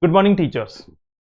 Good morning teachers.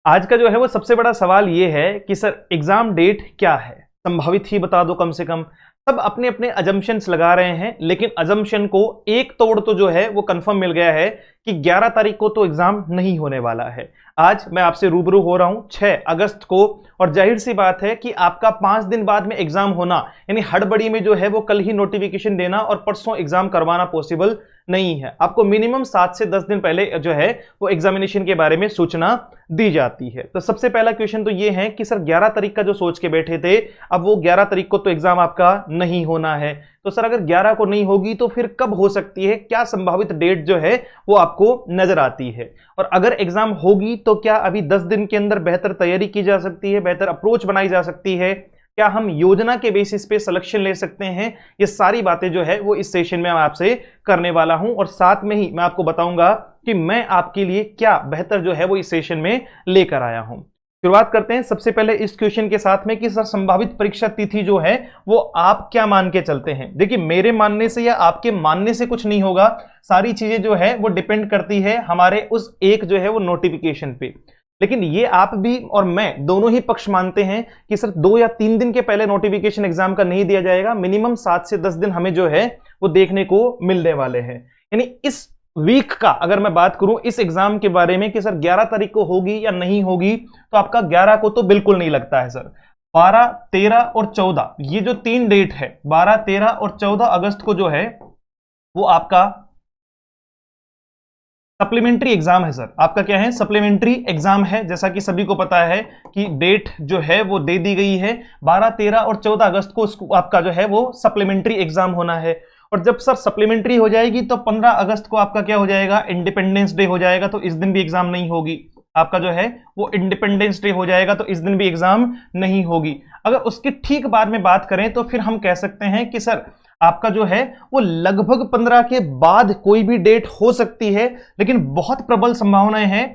आज का जो है वो सबसे बड़ा सवाल ये है कि सर एग्जाम डेट क्या है, संभावित ही बता दो कम से कम। सब अपने अपने अजम्पशंस लगा रहे हैं, लेकिन अजम्पशन को एक तोड़ तो जो है वो कंफर्म मिल गया है कि 11 तारीख को तो एग्जाम नहीं होने वाला है। आज मैं आपसे रूबरू हो रहा हूं 6 अगस्त को, और जाहिर सी बात है कि आपका 5 दिन बाद में एग्जाम होना यानी हड़बड़ी में जो है वो कल ही नोटिफिकेशन देना और परसों एग्जाम करवाना पॉसिबल नहीं है। आपको मिनिमम 7 से 10 दिन पहले जो है वो एग्जामिनेशन के बारे में सूचना दी जाती है। तो सबसे पहला क्वेश्चन तो ये है कि सर 11 तारीख का जो सोच के बैठे थे, अब वो 11 तारीख को तो एग्जाम आपका नहीं होना है। तो सर अगर 11 को नहीं होगी तो फिर कब हो सकती है, क्या संभावित डेट जो है वो आपको नजर आती है? और अगर एग्जाम होगी तो क्या अभी 10 दिन के अंदर बेहतर तैयारी की जा सकती है, बेहतर अप्रोच बनाई जा सकती है? क्या हम योजना के बेसिस पे सिलेक्शन ले सकते हैं? ये सारी बातें जो है वो इस सेशन में मैं आपसे करने वाला हूं, और साथ में ही मैं आपको बताऊंगा कि मैं आपके लिए क्या बेहतर जो है वो इस सेशन में लेकर आया हूं। शुरुआत करते हैं सबसे पहले इस क्वेश्चन के साथ में कि सर संभावित परीक्षा तिथि जो है वो आप क्या मान के चलते हैं? देखिए, मेरे मानने से या आपके मानने से कुछ नहीं होगा, सारी चीजें जो है वो डिपेंड करती है हमारे उस एक जो है वो नोटिफिकेशन पे। लेकिन ये आप भी और मैं दोनों ही पक्ष मानते हैं कि सर 2 या 3 दिन के पहले नोटिफिकेशन एग्जाम का नहीं दिया जाएगा। मिनिमम 7 से 10 दिन हमें जो है वो देखने को मिलने वाले हैं। यानी इस वीक का अगर मैं बात करूं इस एग्जाम के बारे में कि सर 11 तारीख को होगी या नहीं होगी, तो आपका 11 को तो बिल्कुल नहीं लगता है सर। 12, 13 और 14 ये जो 3 डेट है, 12, 13 और 14 अगस्त को जो है वो आपका सप्लीमेंट्री एग्जाम है सर। आपका क्या है? सप्लीमेंट्री एग्जाम है। जैसा कि सभी को पता है कि डेट जो है वो दे दी गई है, 12, 13 और 14 अगस्त को आपका जो है वो सप्लीमेंट्री एग्जाम होना है। और जब सर सप्लीमेंट्री हो जाएगी तो 15 अगस्त को आपका क्या हो जाएगा? इंडिपेंडेंस डे हो जाएगा। तो इस दिन भी एग्जाम नहीं होगी। आपका जो है वो इंडिपेंडेंस डे हो जाएगा, तो इस दिन भी एग्जाम नहीं होगी। अगर उसके ठीक बाद में बात करें तो फिर हम कह सकते हैं कि सर आपका जो है वो लगभग 15 के बाद कोई भी डेट हो सकती है, लेकिन बहुत प्रबल संभावनाएं हैं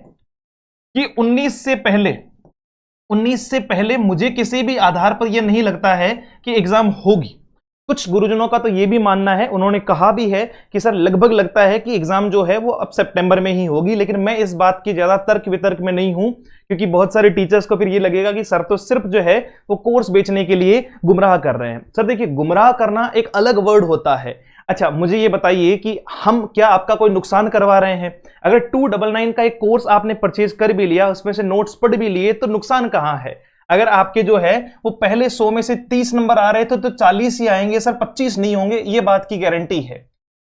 कि 19 से पहले मुझे किसी भी आधार पर यह नहीं लगता है कि एग्जाम होगी। कुछ गुरुजनों का तो यह भी मानना है, उन्होंने कहा भी है कि सर लगभग लगता है कि एग्जाम जो है वो अब सितंबर में ही होगी। लेकिन मैं इस बात की ज्यादा तर्क वितर्क में नहीं हूं, क्योंकि बहुत सारे टीचर्स को फिर ये लगेगा कि सर तो सिर्फ जो है वो कोर्स बेचने के लिए गुमराह कर रहे हैं। सर देखिए, गुमराह करना एक अलग वर्ड होता है। अच्छा, मुझे ये बताइए कि हम क्या आपका कोई नुकसान करवा रहे हैं? अगर 299 का एक कोर्स आपने परचेज कर भी लिया, उसमें से नोट्स पढ़ भी लिए, तो नुकसान कहां है? अगर आपके जो है वो पहले 100 में से 30 नंबर आ रहे थे तो 40 ही आएंगे सर, 25 नहीं होंगे, ये बात की गारंटी है।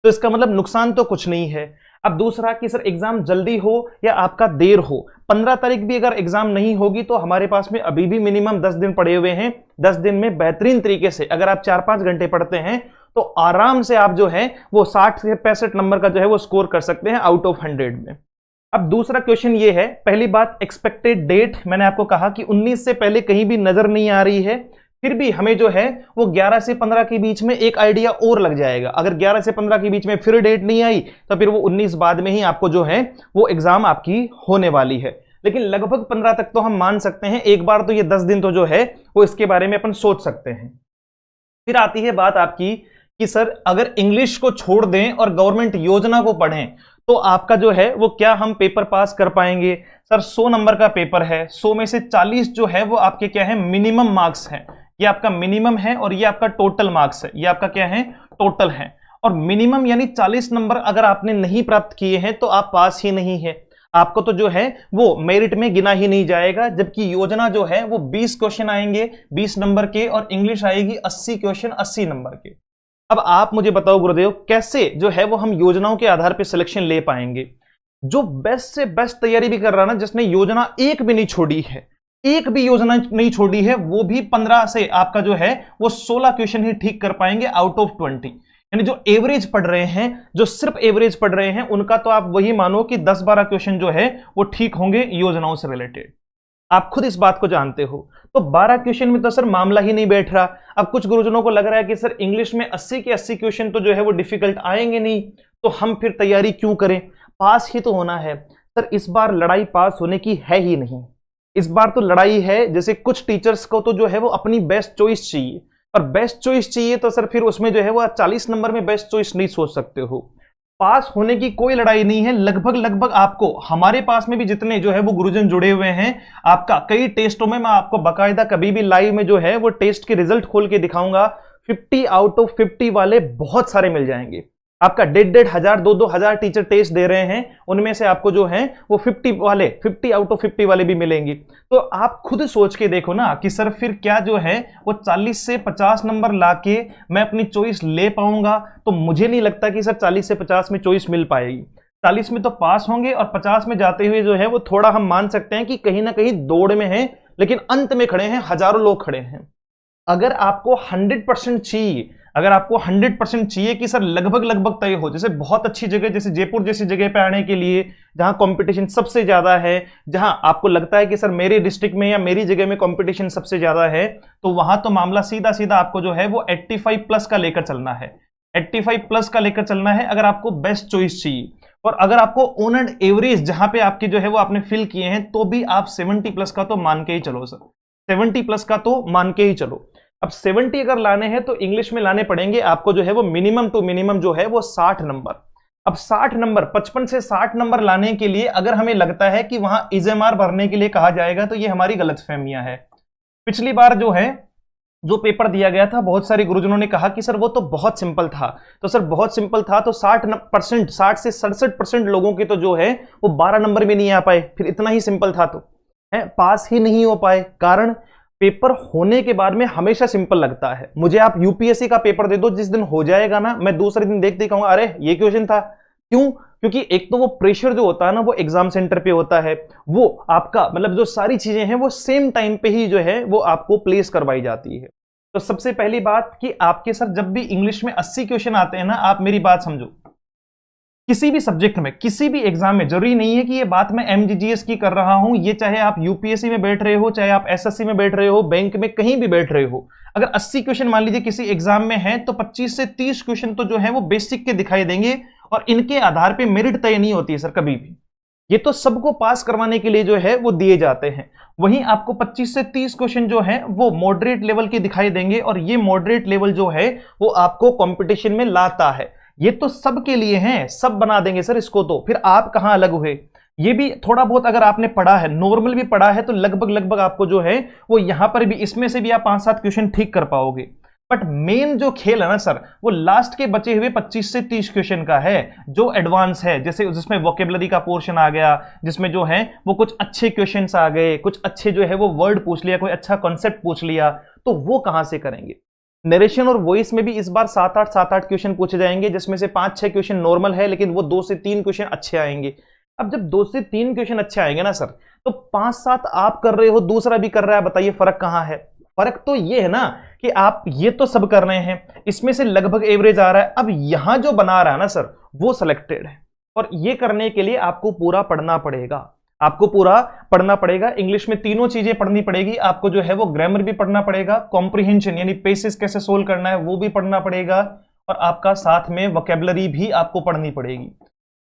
तो इसका मतलब नुकसान तो कुछ नहीं है। अब दूसरा कि सर एग्जाम जल्दी हो या आपका देर हो, 15 तारीख भी अगर एग्जाम नहीं होगी तो हमारे पास में अभी भी मिनिमम 10 दिन पड़े हुए हैं। 10 दिन में बेहतरीन तरीके से अगर आप 4-5 घंटे पढ़ते हैं तो आराम से आप जो है वो 60 से 65 नंबर का जो है वो स्कोर कर सकते हैं आउट ऑफ 100 में। अब दूसरा क्वेश्चन ये है, पहली बात एक्सपेक्टेड डेट, मैंने आपको कहा कि 19 से पहले कहीं भी नजर नहीं आ रही है, फिर भी हमें जो है वो 11 से 15 के बीच में एक आइडिया और लग जाएगा। अगर 11 से 15 के बीच में फिर डेट नहीं आई तो फिर वो 19 बाद में ही आपको जो है वो एग्जाम आपकी होने वाली है। लेकिन लगभग 15 तक तो हम मान सकते हैं। एक बार तो ये 10 दिन तो जो है वो इसके बारे में अपन सोच सकते हैं। फिर आती है बात आपकी कि सर अगर इंग्लिश को छोड़ दें और गवर्नमेंट योजना को पढ़ें तो आपका जो है वो क्या हम पेपर पास कर पाएंगे? सर 100 नंबर का पेपर है, 100 में से 40 जो है वो आपके क्या है? मिनिमम मार्क्स है। ये आपका मिनिमम है और ये आपका टोटल मार्क्स है। ये आपका क्या है? टोटल है। और मिनिमम यानी 40 नंबर अगर आपने नहीं प्राप्त किए हैं तो आप पास ही नहीं है, आपको तो जो है वो मेरिट में गिना ही नहीं जाएगा। जबकि योजना जो है वो 20 क्वेश्चन आएंगे 20 नंबर के, और इंग्लिश आएगी 80 क्वेश्चन 80 नंबर के। अब आप मुझे बताओ गुरुदेव, कैसे जो है वो हम योजनाओं के आधार पर सिलेक्शन ले पाएंगे? जो बेस्ट से बेस्ट तैयारी भी कर रहा ना, जिसने योजना एक भी नहीं छोड़ी है, एक भी योजना नहीं छोड़ी है, वो भी 15 से आपका जो है वो 16 क्वेश्चन ही ठीक कर पाएंगे आउट ऑफ 20। यानी जो एवरेज पढ़ रहे हैं, जो सिर्फ एवरेज पढ़ रहे हैं, उनका तो आप वही मानो कि 10-12 क्वेश्चन जो है वो ठीक होंगे योजनाओं से रिलेटेड। आप खुद इस बात को जानते हो। तो 12 क्वेश्चन में तो सर मामला ही नहीं बैठ रहा। अब कुछ गुरुजनों को लग रहा है कि सर इंग्लिश में 80 के 80 क्वेश्चन तो जो है वो डिफिकल्ट आएंगे नहीं, तो हम फिर तैयारी क्यों करें? पास ही तो होना है। सर इस बार लड़ाई पास होने की है ही नहीं। इस बार तो लड़ाई है, जैसे कुछ टीचर्स को तो जो है वो अपनी बेस्ट चॉइस चाहिए, और बेस्ट चॉइस चाहिए तो सर फिर उसमें जो है वो 40 नंबर में बेस्ट चॉइस नहीं सोच सकते हो। पास होने की कोई लड़ाई नहीं है। लगभग लगभग आपको, हमारे पास में भी जितने जो है वो गुरुजन जुड़े हुए हैं, आपका कई टेस्टों में मैं आपको बकायदा कभी भी लाइव में जो है वो टेस्ट के रिजल्ट खोल के दिखाऊंगा। 50 आउट ऑफ 50 वाले बहुत सारे मिल जाएंगे। आपका 1,500 2,000 टीचर टेस्ट दे रहे हैं, उनमें से आपको जो है वो 50 आउट ऑफ 50 वाले भी मिलेंगे। तो आप खुद सोच के देखो ना कि सर फिर क्या जो है वो 40 से 50 नंबर लाके मैं अपनी चॉइस ले पाऊंगा? तो मुझे नहीं लगता कि सर 40 से 50 में चॉइस मिल पाएगी। 40 में तो पास होंगे और 50 में जाते हुए जो है वो थोड़ा हम मान सकते हैं कि कहीं ना कहीं दौड़ में है, लेकिन अंत में खड़े हैं, हजारों लोग खड़े हैं। अगर आपको 100% चाहिए, अगर आपको 100% चाहिए कि सर लगभग लगभग तय हो, जैसे बहुत अच्छी जगह जैसे जयपुर जैसी जगह पे आने के लिए जहां कंपटीशन सबसे ज्यादा है, जहां आपको लगता है कि सर मेरे डिस्ट्रिक्ट में या मेरी जगह में कंपटीशन सबसे ज्यादा है, तो वहां तो मामला सीधा सीधा आपको जो है वो 85 प्लस का लेकर चलना है। 85 प्लस का लेकर चलना है अगर आपको बेस्ट चॉइस चाहिए। और अगर आपको ऑन एंड एवरेज जहां पे आपके जो है वो आपने फिल किए हैं, तो भी आप 70 प्लस का तो मान के ही चलो सर, 70 प्लस का तो मान के ही चलो। अब 70 अगर लाने हैं तो इंग्लिश में लाने पड़ेंगे आपको जो है वो मिनिमम टू मिनिमम जो है वो 60 नंबर। अब 60 नंबर, 55 से 60 नंबर लाने के लिए अगर हमें लगता है कि वहां इजेमार भरने के लिए कहा जाएगा, तो ये हमारी गलतफहमियां है। पिछली बार जो है जो पेपर दिया गया था, बहुत सारे गुरुजनों ने कहा कि सर वो तो बहुत सिंपल था। तो सर बहुत सिंपल था तो 60% 60 से 67% लोगों के तो जो है वो 12 नंबर में नहीं आ पाए। फिर इतना ही सिंपल था तो है, पास ही नहीं हो पाए। कारण पेपर होने के बाद में हमेशा सिंपल लगता है। मुझे आप यूपीएससी का पेपर दे दो, जिस दिन हो जाएगा ना, मैं दूसरे दिन देखते कहूंगा अरे ये क्वेश्चन था। क्यों? क्योंकि एक तो वो प्रेशर जो होता है ना वो एग्जाम सेंटर पे होता है, वो आपका मतलब जो सारी चीजें हैं वो सेम टाइम पे ही जो है वो आपको प्लेस करवाई जाती है। तो सबसे पहली बात कि आपके सर जब भी इंग्लिश में 80 क्वेश्चन आते हैं ना, आप मेरी बात समझो, किसी भी सब्जेक्ट में किसी भी एग्जाम में, जरूरी नहीं है कि ये बात मैं एमजीजीएस की कर रहा हूं, ये चाहे आप यूपीएससी में बैठ रहे हो, चाहे आप एसएससी में बैठ रहे हो, बैंक में कहीं भी बैठ रहे हो, अगर 80 क्वेश्चन मान लीजिए किसी एग्जाम में है, तो 25 से 30 क्वेश्चन तो जो है वो बेसिक के दिखाई देंगे और इनके आधार पर मेरिट तय नहीं होती है सर कभी भी। ये तो सबको पास करवाने के लिए जो है वो दिए जाते हैं। वहीं आपको 25 से 30 क्वेश्चन जो है वो मॉडरेट लेवल के दिखाई देंगे और ये मॉडरेट लेवल जो है वो आपको कंपटीशन में लाता है। ये तो सबके लिए हैं, सब बना देंगे सर इसको, तो फिर आप कहां अलग हुए? ये भी थोड़ा बहुत अगर आपने पढ़ा है, नॉर्मल भी पढ़ा है, तो लगभग लगभग आपको जो है वो यहां पर भी इसमें से भी आप 5-7 क्वेश्चन ठीक कर पाओगे। बट मेन जो खेल है ना सर, वो लास्ट के बचे हुए 25 से 30 क्वेश्चन का है, जो एडवांस है, जैसे जिसमें वोकेबलरी का पोर्शन आ गया, जिसमें जो है वो कुछ अच्छे क्वेश्चंस आ गए, कुछ अच्छे जो है वो वर्ड पूछ लिया, कोई अच्छा कॉन्सेप्ट पूछ लिया, तो वो कहां से करेंगे? नरेशन और वॉइस में भी इस बार 7-8 क्वेश्चन पूछे जाएंगे, जिसमें से 5-6 क्वेश्चन नॉर्मल है, लेकिन वो 2 से 3 क्वेश्चन अच्छे आएंगे। अब जब 2 से 3 क्वेश्चन अच्छे आएंगे ना सर, तो 5-7 आप कर रहे हो, दूसरा भी कर रहा है, बताइए फर्क कहां है? फर्क तो ये है ना कि आप ये तो सब कर रहे हैं, इसमें से लगभग एवरेज आ रहा है, अब यहां जो बना रहा है ना सर वो सिलेक्टेड है। और ये करने के लिए आपको पूरा पढ़ना पड़ेगा, आपको पूरा पढ़ना पड़ेगा। इंग्लिश में तीनों चीजें पढ़नी पड़ेगी आपको, जो है वो ग्रामर भी पढ़ना पड़ेगा, कॉम्प्रिहेंशन यानी पेसेस कैसे सोल्व करना है वो भी पढ़ना पड़ेगा, और आपका साथ में वोकेबलरी भी आपको पढ़नी पड़ेगी।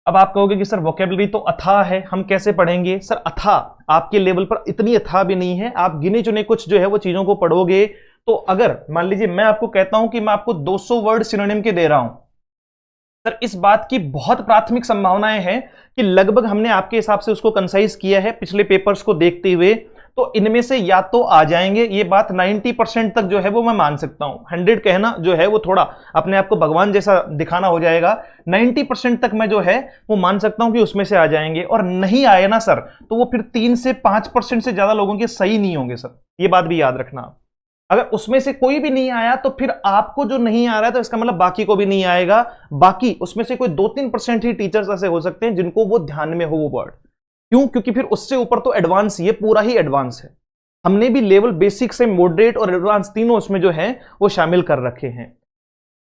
अब आप कहोगे कि सर वोकेबलरी तो अथाह है, हम कैसे पढ़ेंगे? सर अथाह आपके लेवल पर इतनी अथाह भी नहीं है, आप गिने चुने कुछ जो है वो चीजों को पढ़ोगे। तो अगर मान लीजिए मैं आपको कहता हूं कि मैं आपको 200 वर्ड सिनोनिम के दे रहा हूं, सर इस बात की बहुत प्राथमिक संभावनाएं हैं कि लगभग हमने आपके हिसाब से उसको कंसाइज किया है पिछले पेपर्स को देखते हुए, तो इनमें से या तो आ जाएंगे, ये बात 90% तक जो है वो मैं मान सकता हूं। 100 कहना जो है वो थोड़ा अपने आप को भगवान जैसा दिखाना हो जाएगा। 90% तक मैं जो है वो मान सकता हूं कि उसमें से आ जाएंगे, और नहीं आए ना सर तो वो फिर 3 से 5% से ज्यादा लोगों के सही नहीं होंगे सर, ये बात भी याद रखना। अगर उसमें से कोई भी नहीं आया तो फिर आपको जो नहीं आ रहा है तो इसका मतलब बाकी को भी नहीं आएगा। बाकी उसमें से कोई 2-3% ही टीचर्स ऐसे हो सकते हैं जिनको वो ध्यान में हो वो वर्ड। क्यों? क्योंकि फिर उससे ऊपर तो एडवांस, ये पूरा ही एडवांस है। हमने भी लेवल बेसिक से मॉडरेट और एडवांस तीनों उसमें जो है वो शामिल कर रखे हैं।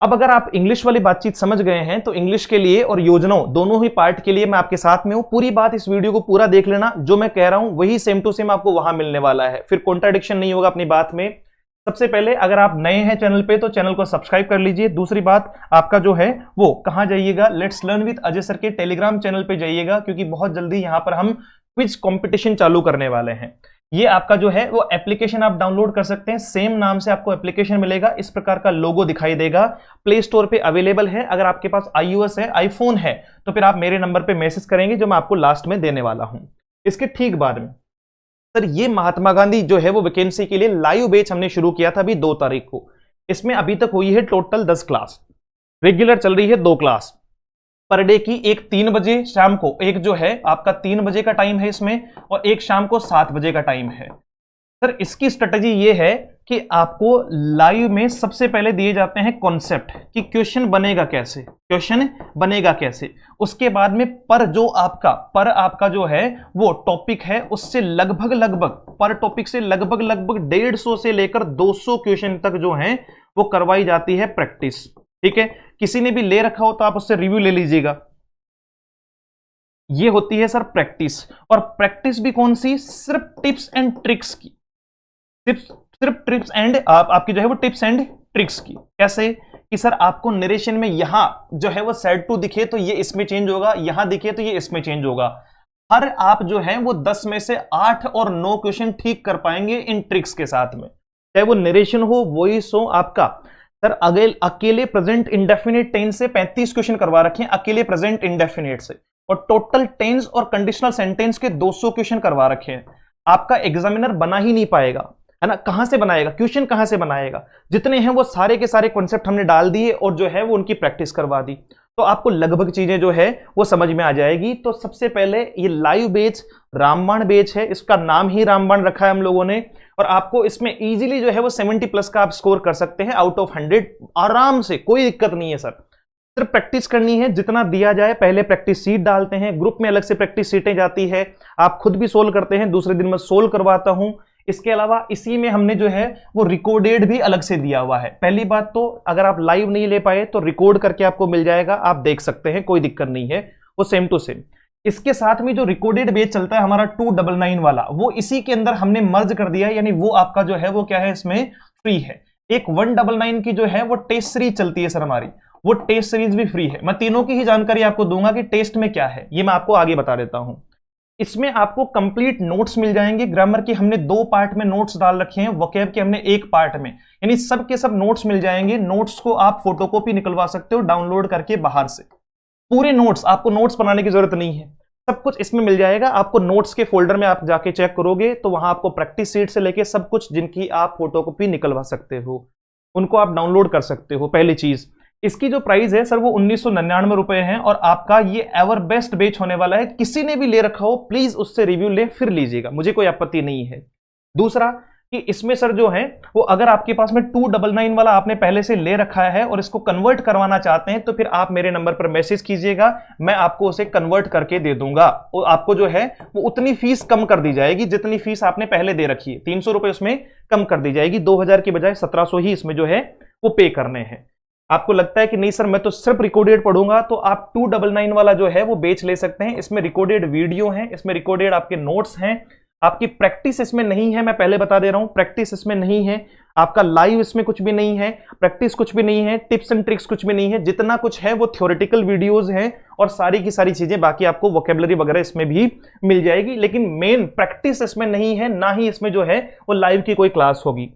अब अगर आप इंग्लिश वाली बातचीत समझ गए हैं तो इंग्लिश के लिए और योजनाओं दोनों ही पार्ट के लिए मैं आपके साथ में हूं। पूरी बात इस वीडियो को पूरा देख लेना, जो मैं कह रहा हूं वही सेम टू सेम आपको वहां मिलने वाला है, फिर कॉन्ट्राडिक्शन नहीं होगा अपनी बात में। सबसे पहले अगर आप नए हैं चैनल पे तो चैनल को सब्सक्राइब कर लीजिए। दूसरी बात आपका जो है वो कहां जाइएगा, let's learn with Ajay sir के टेलीग्राम चैनल पे जाइएगा, क्योंकि बहुत जल्दी यहां पर हम क्विज कंपटीशन चालू करने वाले हैं। ये आपका जो है वो एप्लीकेशन आप डाउनलोड कर सकते हैं, सेम नाम से आपको एप्लीकेशन मिलेगा, इस प्रकार का लोगो दिखाई देगा, प्ले स्टोर पे अवेलेबल है। अगर आपके पास iOS है, आईफोन है, तो फिर आप मेरे नंबर पे मैसेज करेंगे जो मैं आपको लास्ट में देने वाला हूं। इसके ठीक बाद में सर ये महात्मा गांधी जो है वो वैकेंसी के लिए लाइव बैच हमने शुरू किया था अभी 2 तारीख को। इसमें अभी तक हुई है टोटल 10 क्लास, रेगुलर चल रही है 2 क्लास पर डे की, एक 3 बजे शाम को, एक जो है आपका 3 बजे का टाइम है इसमें, और एक शाम को 7 बजे का टाइम है। सर इसकी स्ट्रेटजी ये है कि आपको लाइव में सबसे पहले दिए जाते हैं कॉन्सेप्ट कि क्वेश्चन बनेगा कैसे, क्वेश्चन बनेगा कैसे। उसके बाद में पर आपका जो है वो टॉपिक है, उससे लगभग पर टॉपिक से लगभग 150 से लेकर 200 क्वेश्चन तक जो है वो करवाई जाती है प्रैक्टिस। ठीक है, किसी ने भी ले रखा हो तो आप उससे रिव्यू ले लीजिएगा। ये होती है सर प्रैक्टिस, और प्रैक्टिस भी कौन सी, सिर्फ टिप्स एंड ट्रिक्स की, सिर्फ टिप्स एंड आपकी जो है वो टिप्स एंड ट्रिक्स की। कैसे कि सर आपको नरेशन में यहां जो है वो सेट टू दिखे तो ये इसमें चेंज होगा, यहां दिखे तो ये इसमें चेंज होगा। हर आप जो है वो 10 में से 8 और 9 क्वेश्चन ठीक कर पाएंगे इन ट्रिक्स के साथ में, चाहे वो नरेशन हो, वॉइस हो आपका। सर अकेले प्रेजेंट इंडेफिनिट टेंस से 35 क्वेश्चन करवा रखे हैं, अकेले प्रेजेंट इंडेफिनिट से, और टोटल टेंस और कंडीशनल सेंटेंस के 200 क्वेश्चन करवा रखे हैं। आपका एग्जामिनर बना ही नहीं पाएगा, है ना, कहां से बनाएगा, क्वेश्चन कहां से बनाएगा। जितने हैं वो सारे के सारे कॉन्सेप्ट हमने डाल दिए और जो है वो उनकी प्रैक्टिस करवा दी, तो आपको लगभग चीजें जो है वो समझ में आ जाएगी। तो सबसे पहले ये लाइव बैच रामबाण बैच है, इसका नाम ही रामबाण रखा है हम लोगों ने, और आपको इसमें इजीली जो है वो 70 प्लस का आप स्कोर कर सकते हैं आउट ऑफ 100 आराम से, कोई दिक्कत नहीं है सर। सिर्फ प्रैक्टिस करनी है, जितना दिया जाए पहले प्रैक्टिस सीट डालते हैं, ग्रुप में अलग से प्रैक्टिस सीटें जाती है, आप खुद भी सोल्व करते हैं, दूसरे दिन मैं सोल्व करवाता हूं। इसके अलावा इसी में हमने जो है वो रिकॉर्डेड भी अलग से दिया हुआ है। पहली बात तो अगर आप लाइव नहीं ले पाए तो रिकॉर्ड करके आपको मिल जाएगा, आप देख सकते हैं, कोई दिक्कत नहीं है, वो सेम टू सेम। इसके साथ में जो रिकॉर्डेड बैच चलता है हमारा 299 वाला, वो इसी के अंदर हमने मर्ज कर दिया है, यानी वो आपका जो है वो क्या है, इसमें फ्री है। एक 199 की जो है वो टेस्ट सीरीज चलती है सर हमारी, वो टेस्ट सीरीज भी फ्री है। मैं तीनों की ही जानकारी आपको दूंगा कि टेस्ट में क्या है, ये मैं आपको आगे बता देता हूं। इसमें आपको कंप्लीट नोट्स मिल जाएंगे, ग्रामर के हमने 2 पार्ट में नोट्स डाल रखे हैं, वोकैब के हमने 1 पार्ट में, यानी सब के सब नोट्स मिल जाएंगे। नोट्स को आप फोटोकॉपी निकलवा सकते हो डाउनलोड करके बाहर से, पूरे नोट्स, आपको नोट्स बनाने की जरूरत नहीं है, सब कुछ इसमें मिल जाएगा आपको। नोट्स के फोल्डर में आप जाके चेक करोगे तो वहां आपको प्रैक्टिस सीट से लेके सब कुछ जिनकी आप फोटोकॉपी निकलवा सकते हो, उनको आप डाउनलोड कर सकते हो। पहली चीज, इसकी जो प्राइस है सर वो 1999 रुपए है, और आपका ये एवर बेस्ट बैच होने वाला है। किसी ने भी ले रखा हो प्लीज उससे रिव्यू ले फिर लीजिएगा, मुझे कोई आपत्ति नहीं है। दूसरा कि इसमें सर जो है वो अगर आपके पास में 299 वाला आपने पहले से ले रखा है और इसको कन्वर्ट करवाना चाहते हैं तो फिर आप मेरे नंबर पर मैसेज कीजिएगा, मैं आपको उसे कन्वर्ट करके दे दूंगा, और आपको जो है वो उतनी फीस कम कर दी जाएगी जितनी फीस आपने पहले दे रखी है, 300 रुपए उसमें कम कर दी जाएगी, 2000 की बजाय 1700 ही इसमें जो है वो पे करने हैं। आपको लगता है कि नहीं सर मैं तो सिर्फ रिकॉर्डेड पढ़ूंगा, तो आप 299 वाला जो है वो बेच ले सकते हैं। इसमें रिकॉर्डेड वीडियो है, इसमें रिकॉर्डेड आपके नोट्स हैं, आपकी प्रैक्टिस इसमें नहीं है, मैं पहले बता दे रहा हूं, प्रैक्टिस इसमें नहीं है, आपका लाइव इसमें कुछ भी नहीं है, प्रैक्टिस कुछ भी नहीं है, टिप्स एंड ट्रिक्स कुछ भी नहीं है। जितना कुछ है वो थ्योरेटिकल वीडियोस हैं, और सारी की सारी चीजें बाकी आपको वोकैबुलरी वगैरह इसमें भी मिल जाएगी, लेकिन मेन प्रैक्टिस इसमें नहीं है, ना ही इसमें जो है वो लाइव की कोई क्लास होगी।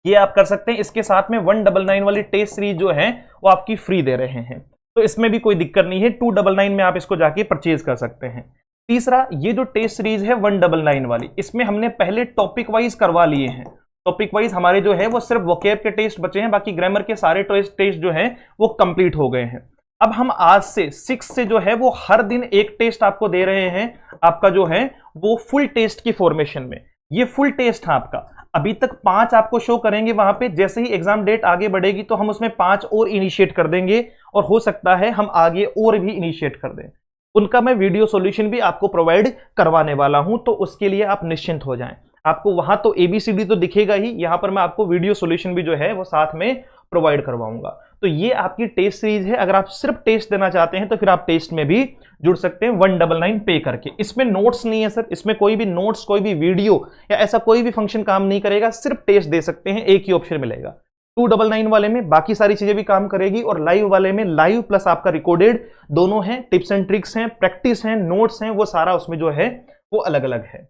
ये आप कर सकते हैं। इसके साथ में 199 वाली टेस्ट सीरीज जो है वो आपकी फ्री दे रहे हैं, तो इसमें भी कोई दिक्कत नहीं है, 299 में आप इसको जाके परचेज कर सकते हैं। तीसरा, ये जो टेस्ट सीरीज है 199 वाली, इसमें हमने पहले टॉपिक वाइज करवा लिए हैं। टॉपिक वाइज हमारे जो है वो सिर्फ वोकैब के टेस्ट बचे हैं, बाकी ग्रामर के सारे टेस्ट जो है वो कंप्लीट हो गए हैं। अब हम आज से 6 से जो है वो हर दिन एक टेस्ट आपको दे रहे हैं, आपका जो है वो फुल टेस्ट की फॉर्मेशन में। ये फुल टेस्ट है आपका, अभी तक 5 आपको शो करेंगे वहां पे, जैसे ही एग्जाम डेट आगे बढ़ेगी तो हम उसमें 5 और इनिशिएट कर देंगे, और हो सकता है हम आगे और भी इनिशिएट कर दें। उनका मैं वीडियो सॉल्यूशन भी आपको प्रोवाइड करवाने वाला हूं, तो उसके लिए आप निश्चिंत हो जाएं। आपको वहां तो ABCD तो दिखेगा ही, यहां पर मैं आपको वीडियो सॉल्यूशन भी जो है वो साथ में प्रोवाइड करवाऊंगा। तो ये आपकी टेस्ट सीरीज है, अगर आप सिर्फ टेस्ट देना चाहते हैं तो फिर आप टेस्ट में भी जुड़ सकते हैं 199 पे करके। इसमें नोट्स नहीं है सर, इसमें कोई भी नोट्स, कोई भी वीडियो या ऐसा कोई भी फंक्शन काम नहीं करेगा, सिर्फ टेस्ट दे सकते हैं, एक ही ऑप्शन मिलेगा। 299 वाले में बाकी सारी चीजें भी काम करेगी, और लाइव वाले में लाइव प्लस आपका रिकॉर्डेड दोनों हैं, टिप्स एंड ट्रिक्स हैं, प्रैक्टिस हैं, नोट्स हैं, वो सारा उसमें जो है वो अलग अलग है।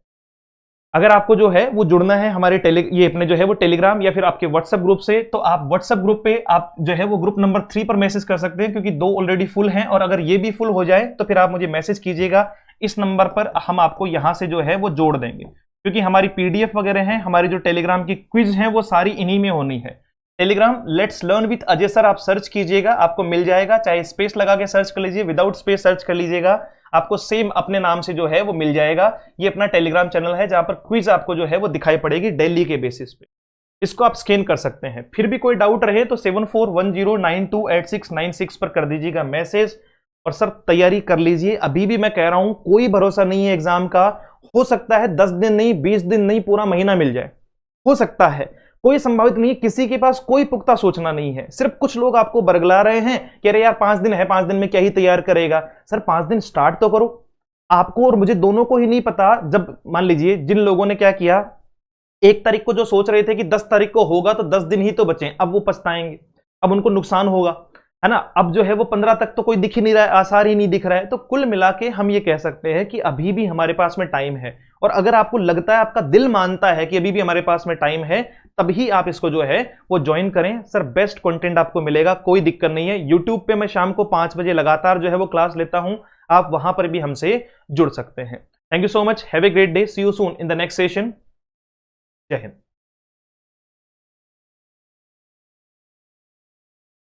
अगर आपको जो है वो जुड़ना है हमारे ये अपने जो है वो टेलीग्राम या फिर आपके व्हाट्सएप ग्रुप से, तो आप व्हाट्सएप ग्रुप पे आप जो है वो ग्रुप नंबर 3 पर मैसेज कर सकते हैं, क्योंकि 2 ऑलरेडी फुल हैं, और अगर ये भी फुल हो जाए तो फिर आप मुझे मैसेज कीजिएगा इस नंबर पर, हम आपको यहां से जो है वो जोड़ देंगे, क्योंकि हमारी पीडीएफ वगैरह हैं, हमारी जो टेलीग्राम की क्विज हैं वो सारी इन्हीं में होनी है। Telegram let's learn with Ajay sir आप सर्च कीजिएगा, आपको मिल जाएगा, चाहे स्पेस लगा के सर्च कर लीजिए, विदाउट स्पेस सर्च कर लीजिएगा, आपको सेम अपने नाम से जो है वो मिल जाएगा। ये अपना टेलीग्राम चैनल है जहां पर क्विज आपको जो है वो दिखाई पड़ेगी डेली के बेसिस पे, इसको आप स्कैन कर सकते हैं। फिर भी कोई डाउट रहे तो 7410928696 पर कर दीजिएगा मैसेज, और सर तैयारी कर लीजिए। अभी भी मैं कह रहा हूं कोई भरोसा नहीं है एग्जाम का, हो सकता है 10 दिन नहीं, 20 दिन नहीं, पूरा महीना मिल जाए, हो सकता है, कोई संभावित नहीं है, किसी के पास कोई पुख्ता सोचना नहीं है। सिर्फ कुछ लोग आपको बरगला रहे हैं कि अरे यार 5 दिन है, 5 दिन में क्या ही तैयार करेगा। सर 5 दिन स्टार्ट तो करो, आपको और मुझे दोनों को ही नहीं पता। जब मान लीजिए जिन लोगों ने क्या किया, 1 तारीख को जो सोच रहे थे कि 10 तारीख को होगा तो 10 दिन ही तो बचे, अब वो पछताएंगे, अब उनको नुकसान होगा, है ना। अब जो है वो 15 तक तो कोई दिख ही नहीं रहा है, आसार ही नहीं दिख रहा है। तो कुल मिला के हम ये कह सकते हैं कि अभी भी हमारे पास में टाइम है, और अगर आपको लगता है, आपका दिल मानता है कि अभी भी हमारे पास में टाइम है, तभी आप इसको जो है वो ज्वाइन करें। सर बेस्ट कंटेंट आपको मिलेगा, कोई दिक्कत नहीं है। यूट्यूब पे मैं शाम को 5 बजे लगातार जो है वो क्लास लेता हूं, आप वहां पर भी हमसे जुड़ सकते हैं। Thank you so much, have a great day, see you soon in the next session. Jai Hind.